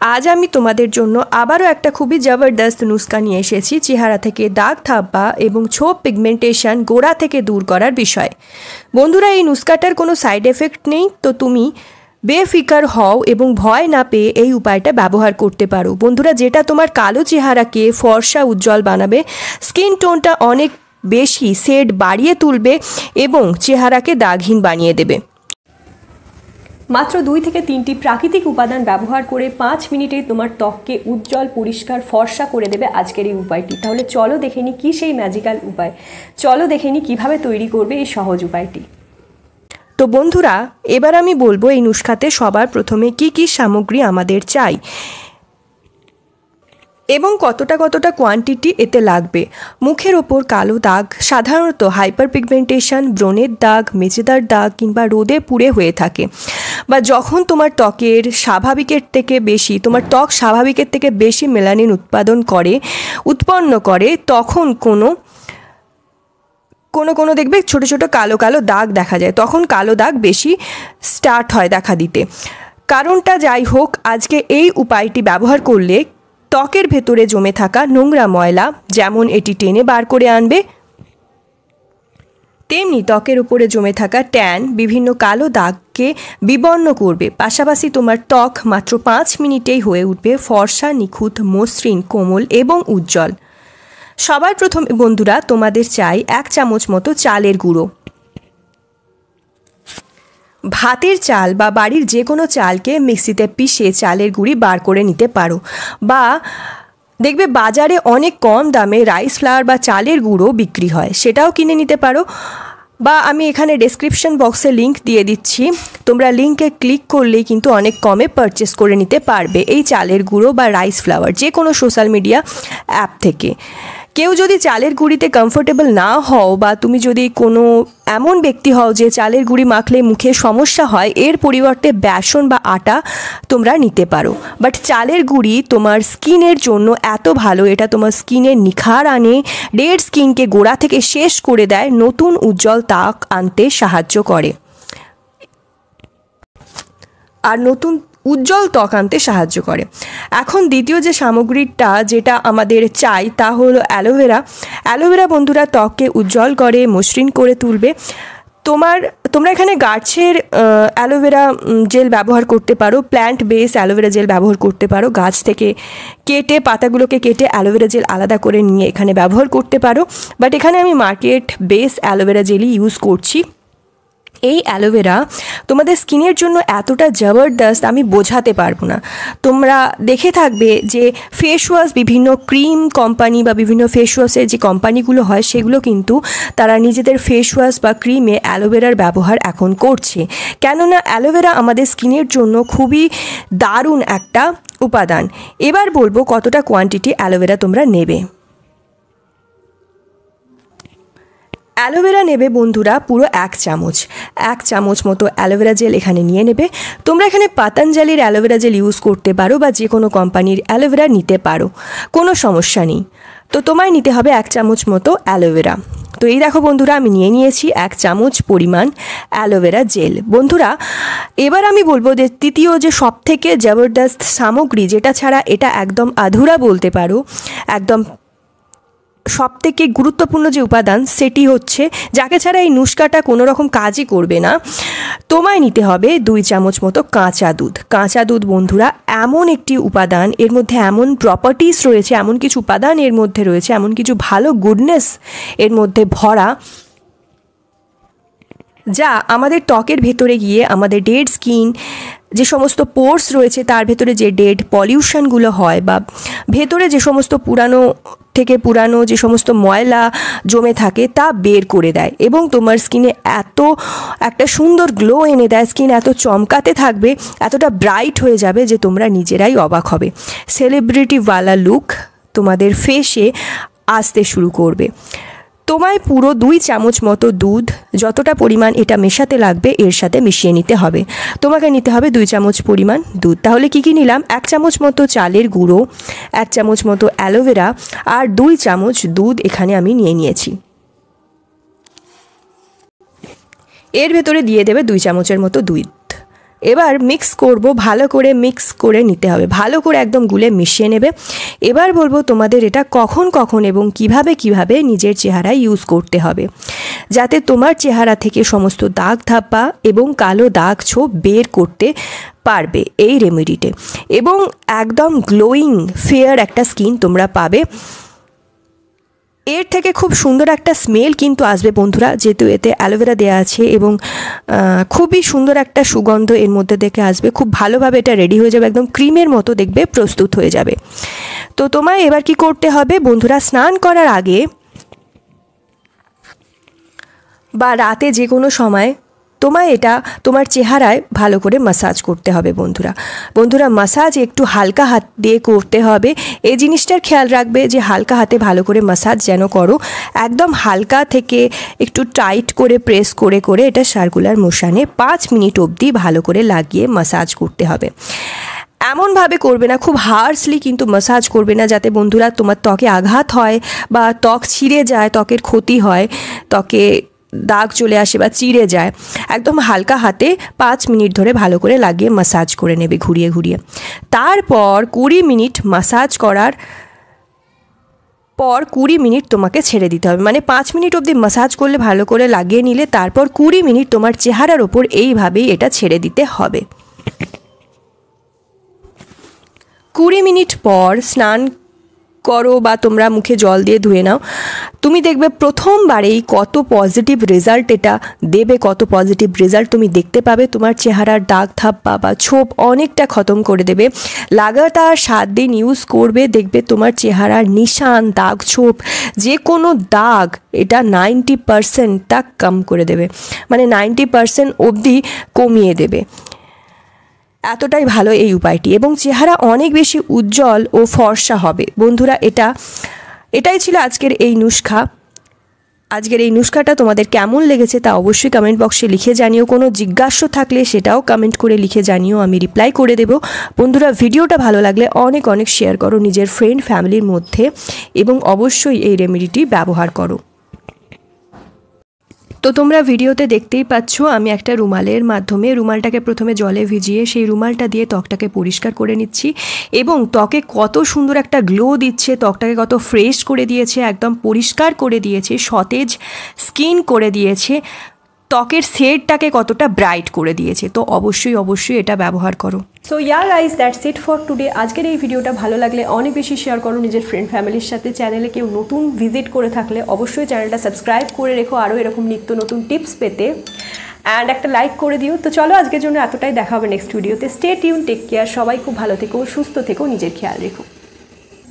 আজ আমি তোমাদের জন্য আবারও একটা খুবই জবরদস্ত নুস্খা নিয়ে এসেছি চেহারা থেকে দাগ থাপ্পা এবং ছোপ পিগমেন্টেশন গোড়া থেকে দূর করার বিষয়। বন্ধুরা, এই নুস্খাটার কোনো সাইড এফেক্ট নেই, তো তুমি বেফিকার হও এবং ভয় না পেয়ে এই উপায়টা ব্যবহার করতে পারো। বন্ধুরা, যেটা তোমার কালো চেহারাকে ফর্সা উজ্জ্বল বানাবে, স্কিন টোনটা অনেক বেশি শেড বাড়িয়ে তুলবে এবং চেহারাকে দাগহীন বানিয়ে দেবে। মাত্র 2 থেকে 3টি প্রাকৃতিক উপাদান ব্যবহার করে 5 মিনিটে তোমার ত্বককে উজ্জ্বল পরিষ্কার ফর্সা করে দেবে আজকের এই উপায়টি। তাহলে চলো দেখে নিই কী সেই ম্যাজিক্যাল উপায়, চলো দেখে নিই কীভাবে তৈরি করবে এই সহজ উপায়টি। তো বন্ধুরা, এবার আমি বলবো এই নুস্খাতে সবার প্রথমে কি কি সামগ্রী আমাদের চাই এবং কতটা কোয়ান্টিটি এতে লাগবে। মুখের ওপর কালো দাগ সাধারণত হাইপার পিগমেন্টেশন, ব্রণের দাগ, মেচেদার দাগ কিংবা রোদে পুড়ে হয়ে থাকে, বা যখন তোমার ত্বক স্বাভাবিকের থেকে বেশি মেলানিন উৎপন্ন করে তখন কোনো দেখবে ছোট ছোট কালো কালো দাগ দেখা যায়, তখন কালো দাগ বেশি স্টার্ট হয় দেখা দিতে। কারণটা যাই হোক, আজকে এই উপায়টি ব্যবহার করলে ত্বকের ভেতরে জমে থাকা নোংরা ময়লা যেমন এটি টেনে বার করে আনবে, তেমনি ত্বকের উপরে জমে থাকা ট্যান বিভিন্ন কালো দাগকে বিবর্ণ করবে। পাশাপাশি তোমার ত্বক মাত্র 5 মিনিটেই হয়ে উঠবে ফর্সা, নিখুঁত, মসৃণ, কোমল এবং উজ্জ্বল। সবার প্রথমে বন্ধুরা তোমাদের চাই 1 চামচ মতো চালের গুঁড়ো। ভাতের চাল বা বাড়ির যে কোনো চালকে মিক্সিতে পিষে চালের গুঁড়ি বার করে নিতে পারো, বা দেখবে বাজারে অনেক কম দামে রাইস ফ্লাওয়ার বা চালের গুঁড়ো বিক্রি হয়, সেটাও কিনে নিতে পারো, বা আমি এখানে ডেসক্রিপশন বক্সে লিংক দিয়ে দিচ্ছি, তোমরা লিংকে ক্লিক করলেই কিন্তু অনেক কমে পারচেস করে নিতে পারবে এই চালের গুঁড়ো বা রাইস ফ্লাওয়ার যে কোনো সোশ্যাল মিডিয়া অ্যাপ থেকে। কেউ যদি চালের গুঁড়িতে কমফোর্টেবল না হও, বা তুমি যদি কোনো এমন ব্যক্তি হও যে চালের গুঁড়ি মাখলে মুখে সমস্যা হয়, এর পরিবর্তে বেসন বা আটা তোমরা নিতে পারো। বাট চালের গুঁড়ি তোমার স্কিনের জন্য এত ভালো, এটা তোমার স্কিনের নিখার আনে, ডেড স্কিনকে গোড়া থেকে শেষ করে দেয়, নতুন উজ্জ্বল ত্বক আনতে সাহায্য করে এখন দ্বিতীয় যে সামগ্রীটা যেটা আমাদের চাই তা হলো অ্যালোভেরা। অ্যালোভেরা বন্ধুরা ত্বককে উজ্জ্বল করে, মসৃণ করে তুলবে। তোমরা এখানে গাছের অ্যালোভেরা জেল ব্যবহার করতে পারো, প্ল্যান্ট বেস অ্যালোভেরা জেল ব্যবহার করতে পারো, গাছ থেকে পাতাগুলোকে কেটে অ্যালোভেরা জেল আলাদা করে নিয়ে এখানে ব্যবহার করতে পারো। বাট এখানে আমি মার্কেট বেস অ্যালোভেরা জেলই ইউজ করছি। এই অ্যালোভেরা তোমাদের স্কিনের জন্য এতটা জবরদস্ত আমি বোঝাতে পারবো না। তোমরা দেখে থাকবে যে ফেস ওয়াশ, বিভিন্ন ক্রিম কোম্পানি বা বিভিন্ন ফেস ওয়াশের যে কোম্পানিগুলো হয় সেগুলো কিন্তু তারা নিজেদের ফেস ওয়াশ বা ক্রিমে অ্যালোভেরার ব্যবহার এখন করছে, কেননা অ্যালোভেরা আমাদের স্কিনের জন্য খুবই দারুণ একটা উপাদান। এবার বলবো কতটা কোয়ান্টিটি অ্যালোভেরা তোমরা নেবে। অ্যালোভেরা নেবে বন্ধুরা পুরো 1 চামচ মতো অ্যালোভেরা জেল এখানে নিয়ে নেবে। তোমরা এখানে পতঞ্জলির অ্যালোভেরা জেল ইউজ করতে পারো বা যে কোনো কোম্পানির অ্যালোভেরা নিতে পারো, কোনো সমস্যা নেই। তো তোমায় নিতে হবে 1 চামচ মতো অ্যালোভেরা। তো এই দেখো বন্ধুরা, আমি নিয়ে নিয়েছি 1 চামচ পরিমাণ অ্যালোভেরা জেল। বন্ধুরা, এবার আমি বলবো যে তৃতীয় যে সবথেকে জবরদস্ত সামগ্রী, যেটা ছাড়া এটা একদম আধুরা বলতে পারো, একদম সবথেকে গুরুত্বপূর্ণ যে উপাদান সেটি হচ্ছে, যাকে ছাড়া এই নুস্খাটা কোনো রকম কাজই করবে না। তোমায় নিতে হবে 2 চামচ মতো কাঁচা দুধ। কাঁচা দুধ বন্ধুরা এমন একটি উপাদান, এর মধ্যে এমন প্রপার্টিস রয়েছে, এমন কিছু উপাদান এর মধ্যে রয়েছে, এমন কিছু ভালো গুডনেস এর মধ্যে ভরা, যা আমাদের ত্বকের ভেতরে গিয়ে আমাদের ডেড স্কিন, যে সমস্ত পোর্স রয়েছে তার ভেতরে যে ডেড পলিউশনগুলো হয়, বা ভেতরে যে সমস্ত পুরানো যে সমস্ত ময়লা জমে থাকে তা বের করে দেয় এবং তোমার স্কিনে এত একটা সুন্দর গ্লো এনে দেয়, স্কিন এত চমকাতে থাকবে, এতটা ব্রাইট হয়ে যাবে যে তোমরা নিজেরাই অবাক হবে। সেলিব্রিটিওয়ালা লুক তোমাদের ফেসে আসতে শুরু করবে। তোমায় পুরো 2 চামচ মতো দুধ, যতটা পরিমাণ এটা মেশাতে লাগবে এর সাথে মিশিয়ে নিতে হবে। তোমাকে নিতে হবে 2 চামচ পরিমাণ দুধ। তাহলে কি নিলাম? 1 চামচ মতো চালের গুঁড়ো, 1 চামচ মতো অ্যালোভেরা আর 2 চামচ দুধ এখানে আমি নিয়ে নিয়েছি। এর ভেতরে দিয়ে দেবে 2 চামচের মতো দুধ। এবার মিক্স করব, ভালো করে মিক্স করে নিতে হবে, ভালো করে একদম গুলে মিশিয়ে নেবে। এবার বলবো তোমাদের এটা কখন কখন এবং কিভাবে নিজের চেহারায় ইউজ করতে হবে, যাতে তোমার চেহারা থেকে সমস্ত দাগ ধাপ্পা এবং কালো দাগ ছোপ বের করতে পারবে এই রেমেডিতে, এবং একদম গ্লোয়িং ফেয়ার একটা স্কিন তোমরা পাবে। এর থেকে খুব সুন্দর একটা স্মেল কিন্তু আসবে বন্ধুরা, যেহেতু এতে অ্যালোভেরা দেওয়া আছে, এবং খুবই সুন্দর একটা সুগন্ধ এর মধ্যে থেকে আসবে। খুব ভালোভাবে এটা রেডি হয়ে যাবে, একদম ক্রিমের মতো দেখবে প্রস্তুত হয়ে যাবে। তো তোমায় এবার কি করতে হবে বন্ধুরা, স্নান করার আগে বা রাতে যে কোনো সময় তোমায় এটা তোমার চেহারায় ভালো করে ম্যাসাজ করতে হবে বন্ধুরা ম্যাসাজ একটু হালকা হাত দিয়ে করতে হবে। এই জিনিসটার খেয়াল রাখবে যে হালকা হাতে ভালো করে ম্যাসাজ যেন করো, একদম হালকা থেকে একটু টাইট করে প্রেস করে করে এটা সার্কুলার মোশনে 5 মিনিট অবধি ভালো করে লাগিয়ে ম্যাসাজ করতে হবে। এমনভাবে করবে না, খুব হার্শলি কিন্তু ম্যাসাজ করবে না, যাতে বন্ধুরা তোমার ত্বকে আঘাত হয় বা ত্বক ছিঁড়ে যায়, ত্বকের ক্ষতি হয়, ত্বকে দাগ চলে আসে বা চিড়ে যায়। একদম হালকা হাতে 5 মিনিট ধরে ভালো করে লাগিয়ে ম্যাসাজ করে নেবে ঘুরিয়ে ঘুরিয়ে। তারপর 20 মিনিট ম্যাসাজ করার পর 20 মিনিট তোমাকে ছেড়ে দিতে হবে, মানে 5 মিনিট অবধি ম্যাসাজ করলে ভালো করে লাগিয়ে নিলে তারপর 20 মিনিট তোমার চেহারার ওপর এইভাবেই এটা ছেড়ে দিতে হবে। 20 মিনিট পর স্নান করো বা তোমরা মুখে জল দিয়ে ধুয়ে নাও, তুমি দেখবে প্রথমবারেই কত পজিটিভ রেজাল্ট এটা দেবে, কত পজিটিভ রেজাল্ট তুমি দেখতে পাবে। তোমার চেহারার দাগ ধাপ্পা বা ছোপ অনেকটা খতম করে দেবে। লাগাতার 7 দিন ইউজ করবে, দেখবে তোমার চেহারার নিশান, দাগ ছোপ, যে কোনো দাগ এটা 90% তা কম করে দেবে, মানে 90% অবধি কমিয়ে দেবে। এতটাই ভালো এই উপায়টি, এবং চেহারা অনেক বেশি উজ্জ্বল ও ফর্সা হবে বন্ধুরা। এটাই ছিল আজকের এই নুস্খা। আজকের এই নুস্খাটা তোমাদের কেমন লেগেছে তা অবশ্যই কমেন্ট বক্সে লিখে জানিও। কোনো জিজ্ঞাসা থাকলে সেটাও কমেন্ট করে লিখে জানিও, আমি রিপ্লাই করে দেব। বন্ধুরা ভিডিওটা ভালো লাগলে অনেক অনেক শেয়ার করো নিজের ফ্রেন্ড ফ্যামিলির মধ্যে, এবং অবশ্যই এই রেমেডিটি ব্যবহার করো। তো তোমরা ভিডিওতে দেখতেই পাচ্ছ আমি একটা রুমালের মাধ্যমে রুমালটাকে প্রথমে জলে ভিজিয়ে সেই রুমালটা দিয়ে ত্বকটাকে পরিষ্কার করে নিচ্ছি, এবং ত্বকে কত সুন্দর একটা গ্লো দিচ্ছে, ত্বকটাকে কত ফ্রেশ করে দিয়েছে, একদম পরিষ্কার করে দিয়েছে, সতেজ স্কিন করে দিয়েছে, ত্বকের শেডটাকে কতটা ব্রাইট করে দিয়েছে। তো অবশ্যই এটা ব্যবহার করো। So guys, that's it for today. আজকের এই ভিডিওটা ভালো লাগলে অনেক বেশি শেয়ার করো নিজের ফ্রেন্ড ফ্যামিলির সাথে। চ্যানেলে কেউ নতুন ভিজিট করে থাকলে অবশ্যই চ্যানেলটা সাবস্ক্রাইব করে রেখো আরও এরকম নিত্য নতুন টিপস পেতে, অ্যান্ড একটা লাইক করে দিও। তো চলো আজকের জন্য এতটাই, দেখা হবে নেক্সট ভিডিওতে। স্টে টিউন, টেক কেয়ার, সবাই খুব ভালো থেকো, সুস্থ থেকো, নিজের খেয়াল রেখো।